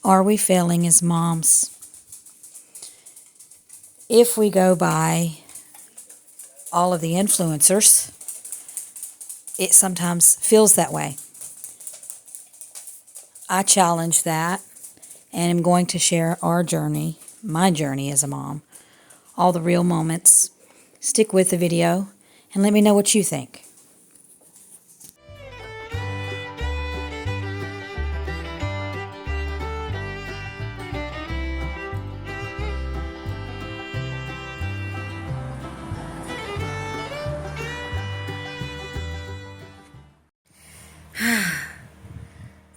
Are we failing as moms? If we go by all of the influencers, it sometimes feels that way. I challenge that and am going to share our journey, my journey as a mom, all the real moments. Stick with the video and let me know what you think.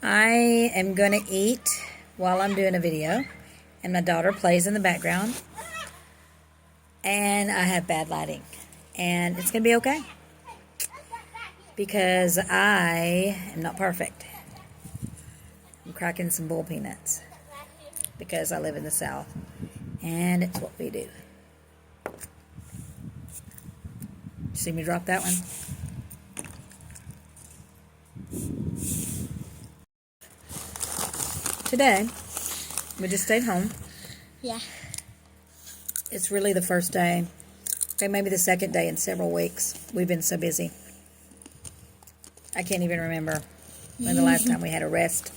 I am going to eat while I'm doing a video, and my daughter plays in the background, and I have bad lighting, and it's going to be okay, because I am not perfect. I'm cracking some bull peanuts, because I live in the South, and it's what we do. See me drop that one? Today, we just stayed home. Yeah. It's really the first day, okay, maybe the second day in several weeks. We've been so busy. I can't even remember when the last time we had a rest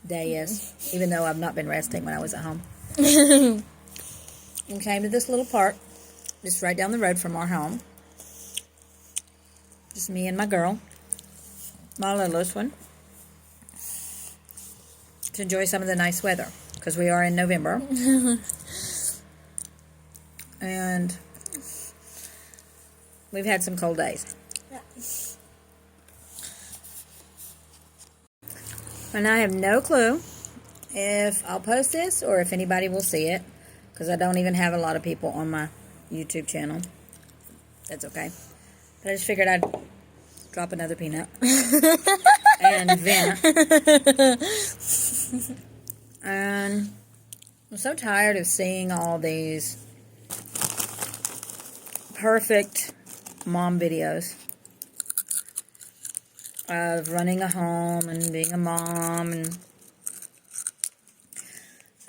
day is, even though I've not been resting when I was at home. We came to this little park, just right down the road from our home. Just me and my girl, my littlest one, to enjoy some of the nice weather, because we are in November. And we've had some cold days. And I have no clue if I'll post this or if anybody will see it, because I don't even have a lot of people on my YouTube channel. That's okay. But I just figured I'd drop another peanut and vent. And I'm so tired of seeing all these perfect mom videos of running a home and being a mom, and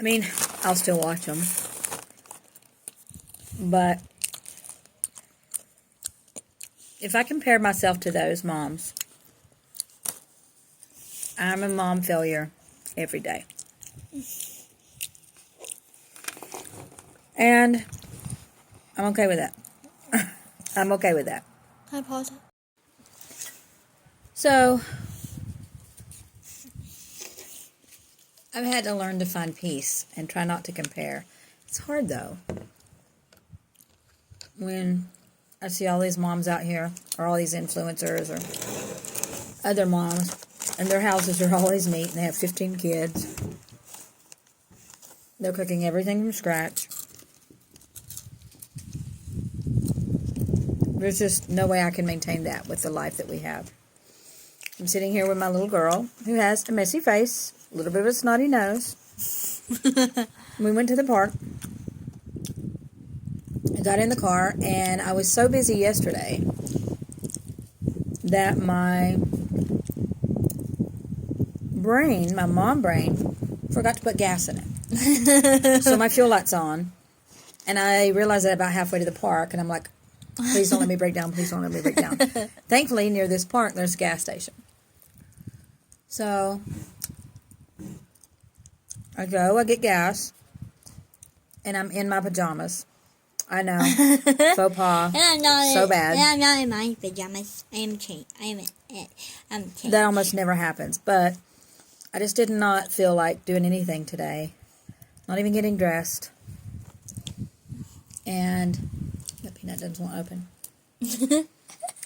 I mean, I'll still watch them, but if I compare myself to those moms, I'm a mom failure every day. And I'm okay with that. I'm okay with that. Can I pause it? So, I've had to learn to find peace and try not to compare. It's hard, though, when I see all these moms out here, or all these influencers, or other moms, and their houses are always neat, and they have 15 kids. They're cooking everything from scratch. There's just no way I can maintain that with the life that we have. I'm sitting here with my little girl, who has a messy face, a little bit of a snotty nose. We went to the park. I got in the car, and I was so busy yesterday that my brain, my mom brain, forgot to put gas in it. So my fuel light's on, and I realized that about halfway to the park, and I'm like, please don't let me break down, please don't let me break down. Thankfully, near this park, there's a gas station. So, I get gas, and I'm in my pajamas. I know, faux pas, so bad. And I'm not in my pajamas. I am changed. I'm changed. That almost never happens, but I just did not feel like doing anything today. Not even getting dressed. And the peanut doesn't want to open.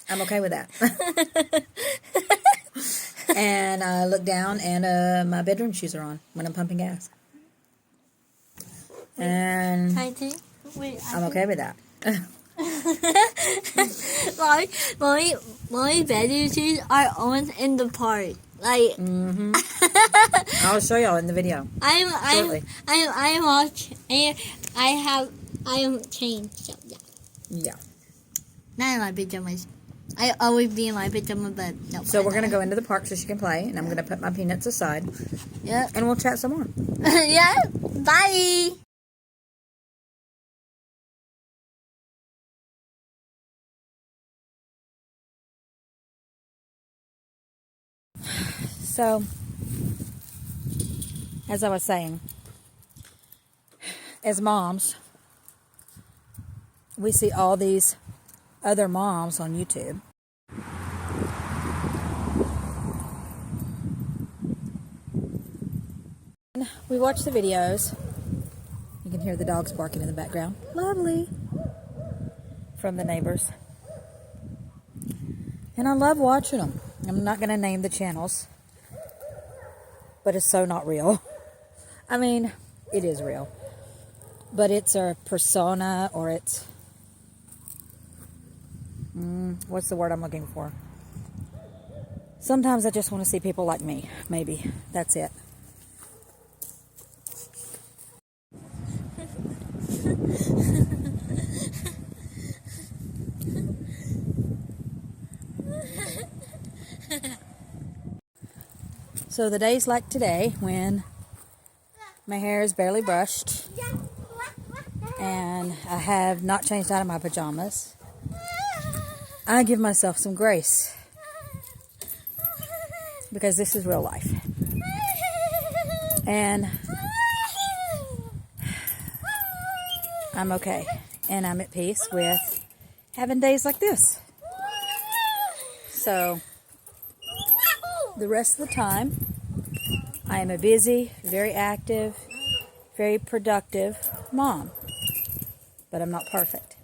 I'm okay with that. And I look down, and my bedroom shoes are on when I'm pumping gas. And I'm okay with that. my bedroom shoes are on in the park. Like, I'll show y'all in the video. I am changed. So yeah. Yeah. Not in my pajamas. I always be in my pajama bed. No, So we're going to go into the park so she can play, and I'm going to put my peanuts aside. Yep. And we'll chat some more. Yeah. Bye. So, as I was saying, as moms, we see all these other moms on YouTube. We watch the videos. You can hear the dogs barking in the background. Lovely. From the neighbors. And I love watching them. I'm not going to name the channels, but it's so not real. I mean, it is real, but it's a persona, or it's what's the word I'm looking for? Sometimes I just want to see people like me. Maybe that's it. So the days like today, when my hair is barely brushed and I have not changed out of my pajamas, I give myself some grace, because this is real life. And I'm okay. And I'm at peace with having days like this. So the rest of the time, I am a busy, very active, very productive mom. But I'm not perfect.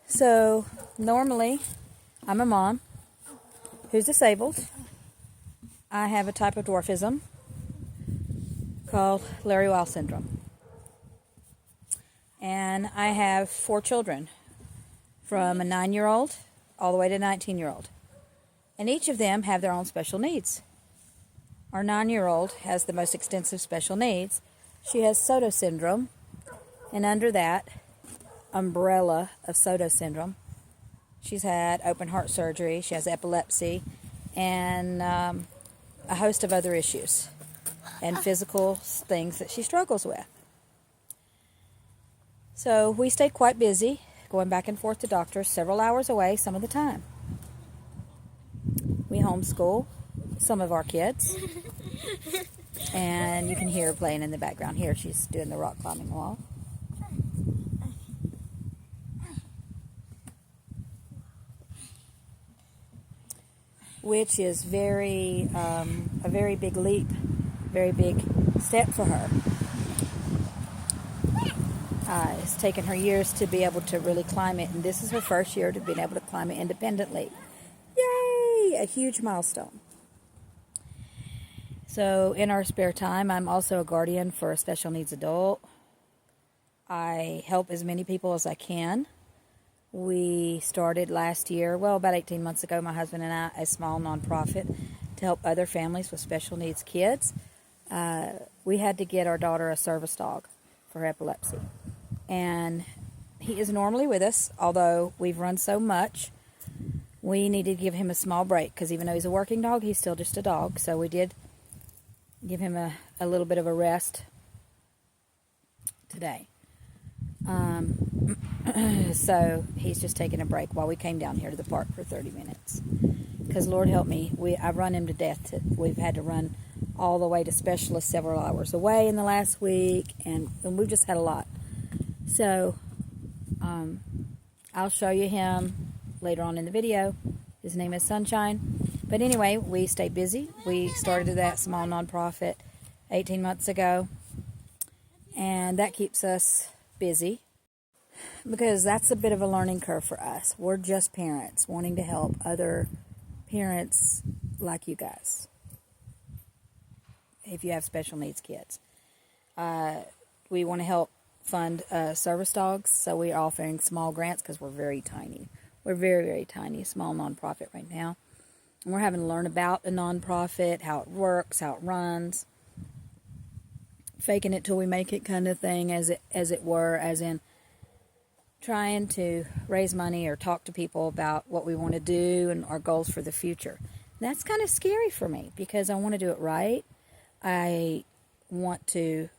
So normally, I'm a mom who's disabled. I have a type of dwarfism called Larry-Weill syndrome. And I have 4 children, from a 9-year-old all the way to a 19-year-old. And each of them have their own special needs. Our 9-year-old has the most extensive special needs. She has Soto syndrome, and under that umbrella of Soto syndrome, she's had open heart surgery, she has epilepsy, and a host of other issues and physical things that she struggles with. So we stay quite busy, going back and forth to doctors several hours away some of the time. We homeschool some of our kids, and you can hear her playing in the background. Here she's doing the rock climbing wall. Which is a very big leap, very big step for her. It's taken her years to be able to really climb it, and this is her first year to being able to climb it independently. Yay! A huge milestone. So in our spare time, I'm also a guardian for a special needs adult. I help as many people as I can. We started last year, about 18 months ago, my husband and I, a small nonprofit to help other families with special needs kids. We had to get our daughter a service dog for her epilepsy. And he is normally with us, although we've run so much, we needed to give him a small break, because even though he's a working dog, he's still just a dog. So we did give him a little bit of a rest today. So he's just taking a break while we came down here to the park for 30 minutes. Because Lord help me, I've run him to death. We've had to run all the way to specialists several hours away in the last week, and we've just had a lot. So I'll show you him later on in the video. His name is Sunshine. But anyway, we stay busy. We started that small nonprofit 18 months ago, and that keeps us busy, because that's a bit of a learning curve for us. We're just parents wanting to help other parents like you guys, if you have special needs kids. We want to help fund service dogs, so we're offering small grants because we're very tiny. We're very, very tiny, small nonprofit right now. And we're having to learn about a nonprofit, how it works, how it runs, faking it till we make it kind of thing, as it were, as in trying to raise money or talk to people about what we want to do and our goals for the future. That's kind of scary for me because I want to do it right. I want to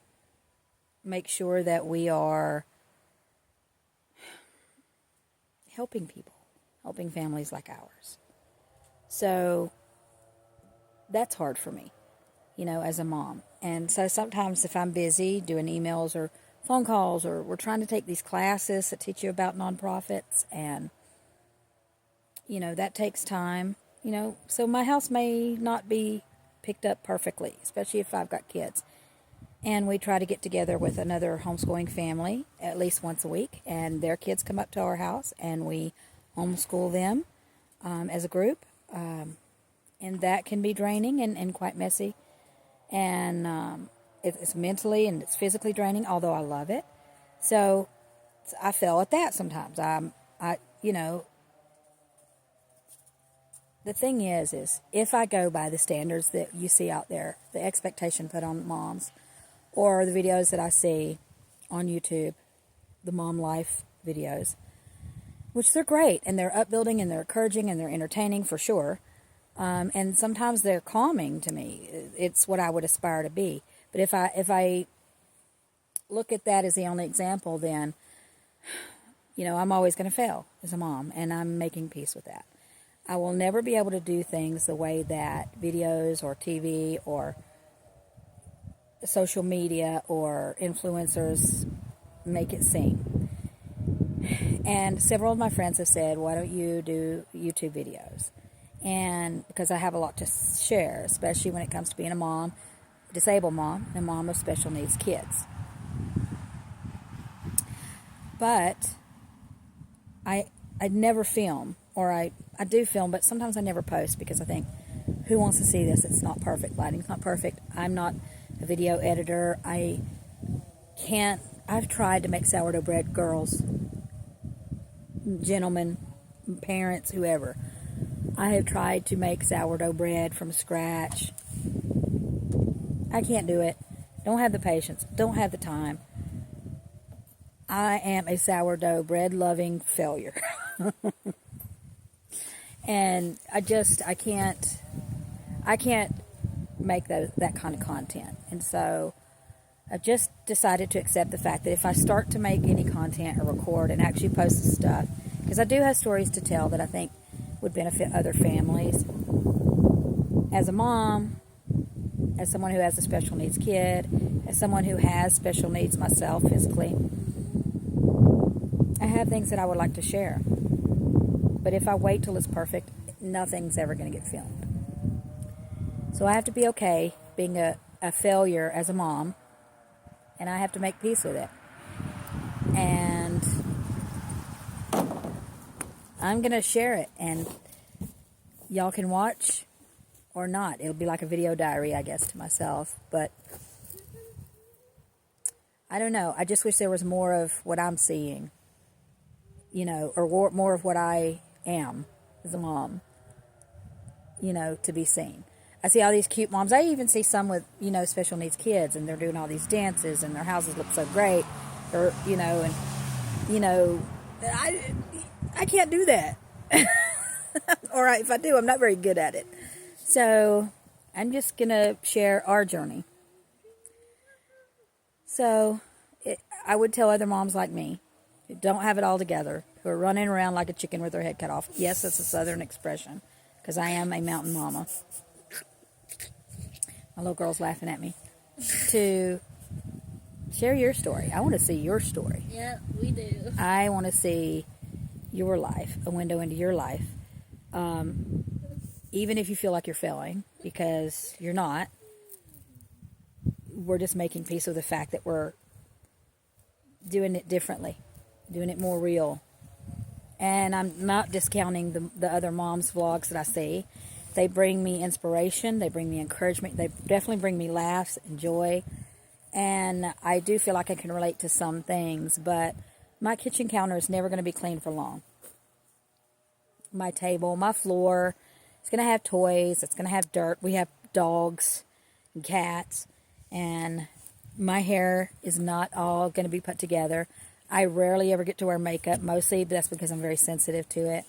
make sure that we are helping people, helping families like ours. So that's hard for me, as a mom. And so sometimes if I'm busy doing emails or phone calls, or we're trying to take these classes that teach you about nonprofits, and, that takes time, so my house may not be picked up perfectly, especially if I've got kids. And we try to get together with another homeschooling family at least once a week, and their kids come up to our house, and we homeschool them as a group. And that can be draining and quite messy. And it's mentally and it's physically draining, although I love it. So I fail at that sometimes. The thing is if I go by the standards that you see out there, the expectation put on moms, or the videos that I see on YouTube, the mom life videos, which they're great, and they're upbuilding, and they're encouraging, and they're entertaining for sure. And sometimes they're calming to me. It's what I would aspire to be. But if I look at that as the only example, then, I'm always going to fail as a mom, and I'm making peace with that. I will never be able to do things the way that videos or TV or social media or influencers make it seem. And several of my friends have said, why don't you do YouTube videos? And because I have a lot to share, especially when it comes to being a mom, a disabled mom, and a mom of special needs kids. But I never film, or I do film, but sometimes I never post because I think, who wants to see this? It's not perfect. Lighting's not perfect. I'm not a video editor. I've tried to make sourdough bread, girls, gentlemen, parents, whoever. I have tried to make sourdough bread from scratch. I can't do it. Don't have the patience. Don't have the time. I am a sourdough bread loving failure. And I can't make that kind of content. And so I just decided to accept the fact that if I start to make any content or record and actually post the stuff, because I do have stories to tell that I think would benefit other families. As a mom, as someone who has a special needs kid, as someone who has special needs myself physically, I have things that I would like to share. But if I wait till it's perfect, nothing's ever going to get filmed. So I have to be okay being a failure as a mom, and I have to make peace with it. And I'm going to share it, and y'all can watch or not. It'll be like a video diary, I guess, to myself. But I don't know. I just wish there was more of what I'm seeing, or more of what I am as a mom, to be seen. I see all these cute moms. I even see some with, special needs kids, and they're doing all these dances, and their houses look so great. Or, I can't do that. Or if I do, I'm not very good at it. So I'm just going to share our journey. So I would tell other moms like me who don't have it all together, who are running around like a chicken with their head cut off. Yes, that's a Southern expression, because I am a mountain mama. My little girl's laughing at me. To share your story. I want to see your story. Yeah, we do. I want to see your life, a window into your life. Even if you feel like you're failing, because you're not. We're just making peace with the fact that we're doing it differently, doing it more real. And I'm not discounting the other moms' vlogs that I see. They bring me inspiration. They bring me encouragement. They definitely bring me laughs and joy. And I do feel like I can relate to some things, but my kitchen counter is never going to be clean for long. My table, my floor, it's going to have toys. It's going to have dirt. We have dogs and cats. And my hair is not all going to be put together. I rarely ever get to wear makeup, mostly that's because I'm very sensitive to it.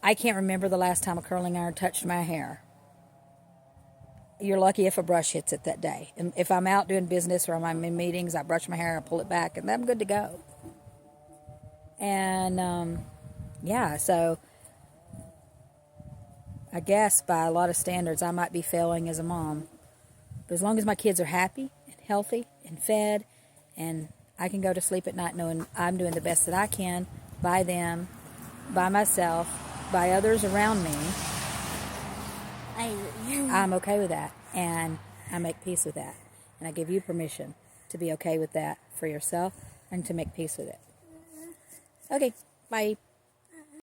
I can't remember the last time a curling iron touched my hair. You're lucky if a brush hits it that day. And if I'm out doing business or I'm in meetings, I brush my hair, I pull it back, and I'm good to go. And yeah, so I guess by a lot of standards, I might be failing as a mom. But as long as my kids are happy and healthy and fed, and I can go to sleep at night knowing I'm doing the best that I can by them, by myself, by others around me, I'm okay with that. And I make peace with that. And I give you permission to be okay with that for yourself and to make peace with it. Okay, bye.